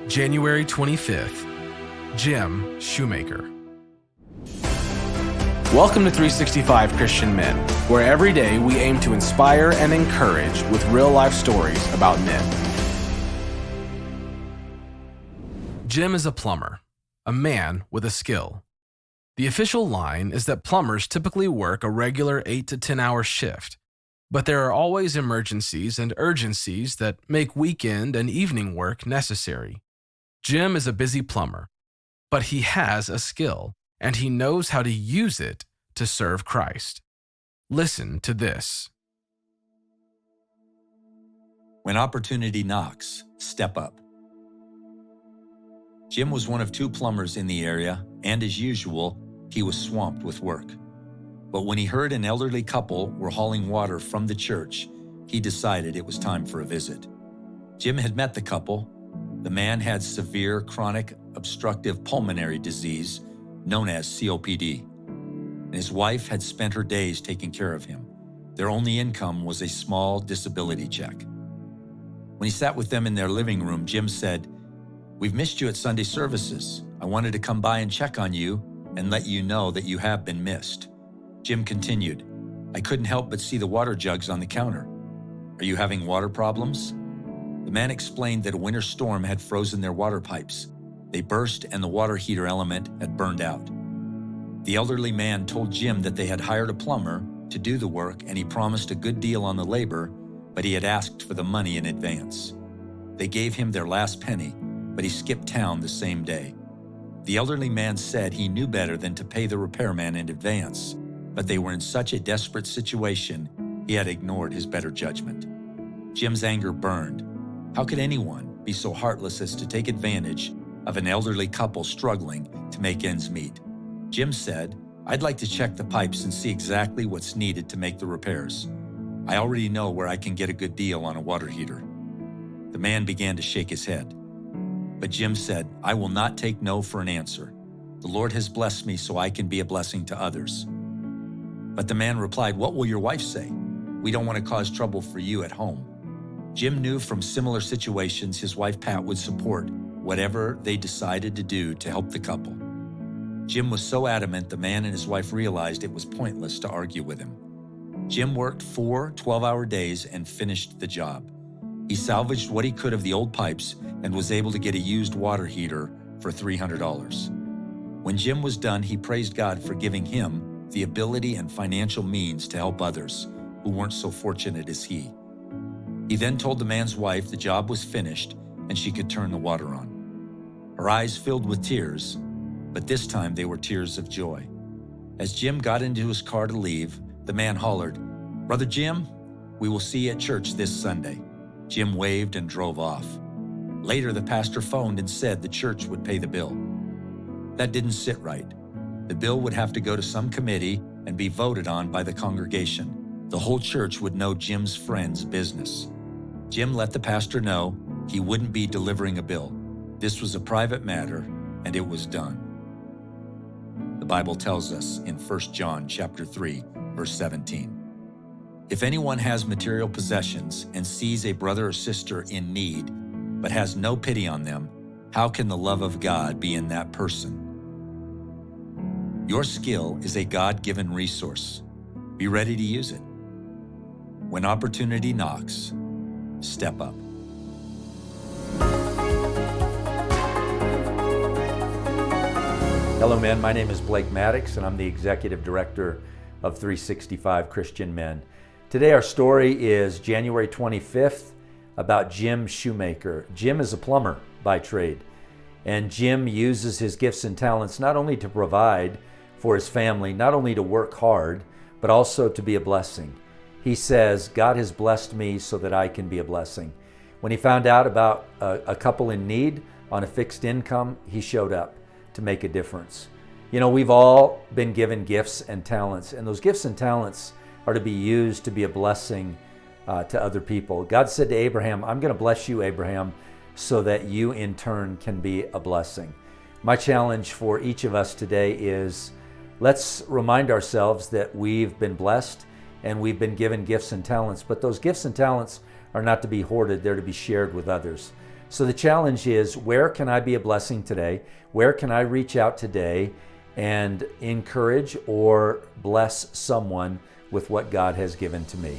January 25th, Jim Shoemaker. Welcome to 365 Christian Men, where every day we aim to inspire and encourage with real-life stories about men. Jim is a plumber, a man with a skill. The official line is that plumbers typically work a regular 8 to 10-hour shift, but there are always emergencies and urgencies that make weekend and evening work necessary. Jim is a busy plumber, but he has a skill, and he knows how to use it to serve Christ. Listen to this. When opportunity knocks, step up. Jim was one of 2 plumbers in the area, and as usual, he was swamped with work. But when he heard an elderly couple were hauling water from the church, he decided it was time for a visit. Jim had met the couple. The man had severe chronic obstructive pulmonary disease known as COPD, and his wife had spent her days taking care of him. Their only income was a small disability check. When he sat with them in their living room, Jim said, "We've missed you at Sunday services. I wanted to come by and check on you and let you know that you have been missed." Jim continued, "I couldn't help but see the water jugs on the counter. Are you having water problems?" The man explained that a winter storm had frozen their water pipes. They burst and the water heater element had burned out. The elderly man told Jim that they had hired a plumber to do the work, and he promised a good deal on the labor, but he had asked for the money in advance. They gave him their last penny, but he skipped town the same day. The elderly man said he knew better than to pay the repairman in advance, but they were in such a desperate situation, he had ignored his better judgment. Jim's anger burned. How could anyone be so heartless as to take advantage of an elderly couple struggling to make ends meet? Jim said, "I'd like to check the pipes and see exactly what's needed to make the repairs. I already know where I can get a good deal on a water heater." The man began to shake his head. But Jim said, "I will not take no for an answer. The Lord has blessed me so I can be a blessing to others." But the man replied, "What will your wife say? We don't want to cause trouble for you at home." Jim knew from similar situations his wife Pat would support whatever they decided to do to help the couple. Jim was so adamant the man and his wife realized it was pointless to argue with him. Jim worked 4 12-hour days and finished the job. He salvaged what he could of the old pipes and was able to get a used water heater for $300. When Jim was done, he praised God for giving him the ability and financial means to help others who weren't so fortunate as he. He then told the man's wife the job was finished and she could turn the water on. Her eyes filled with tears, but this time they were tears of joy. As Jim got into his car to leave, the man hollered, "Brother Jim, we will see you at church this Sunday." Jim waved and drove off. Later, the pastor phoned and said the church would pay the bill. That didn't sit right. The bill would have to go to some committee and be voted on by the congregation. The whole church would know Jim's friend's business. Jim let the pastor know he wouldn't be delivering a bill. This was a private matter, and it was done. The Bible tells us in 1 John chapter 3, verse 17, "If anyone has material possessions and sees a brother or sister in need, but has no pity on them, how can the love of God be in that person?" Your skill is a God-given resource. Be ready to use it. When opportunity knocks, step up. Hello, men. My name is Blake Maddox, and I'm the Executive Director of 365 Christian Men. Today, our story is January 25th about Jim Shoemaker. Jim is a plumber by trade, and Jim uses his gifts and talents not only to provide for his family, not only to work hard, but also to be a blessing. He says, "God has blessed me so that I can be a blessing." When he found out about a couple in need on a fixed income, he showed up to make a difference. You know, we've all been given gifts and talents, and those gifts and talents are to be used to be a blessing to other people. God said to Abraham, "I'm going to bless you, Abraham, so that you in turn can be a blessing." My challenge for each of us today is let's remind ourselves that we've been blessed and we've been given gifts and talents, but those gifts and talents are not to be hoarded, they're to be shared with others. So the challenge is, where can I be a blessing today? Where can I reach out today and encourage or bless someone with what God has given to me?